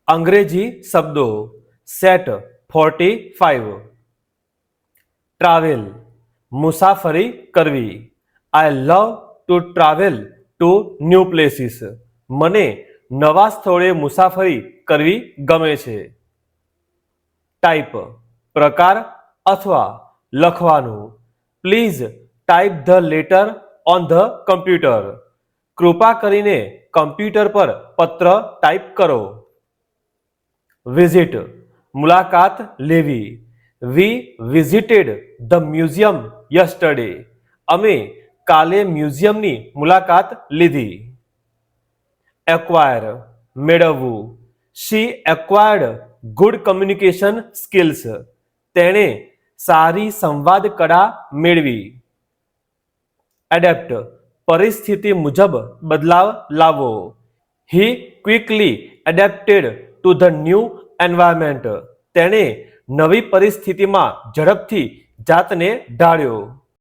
અંગ્રેજી શબ્દો set 45 travel મુસાફરી કરવી I love to travel to new places મને નવા સ્થળે મુસાફરી કરવી ગમે છે. ટાઈપ પ્રકાર અથવા લખવાનું please type the letter on the computer કૃપા કરીને કમ્પ્યુટર પર પત્ર ટાઈપ કરો. વિઝિટ મુલાકાત લેવી we visited the museum yesterday અમે કાલે મ્યુઝિયમની મુલાકાત લીધી. એક્વાયર મેળવવું she acquired good communication skills તેણે સારી સંવાદ કળા મેળવી. એડેપ્ટ પરિસ્થિતિ મુજબ બદલાવ લાવવો he quickly adapted to the new environment તેણે નવી પરિસ્થિતિમાં ઝડપથી જાતને ઢાળ્યો.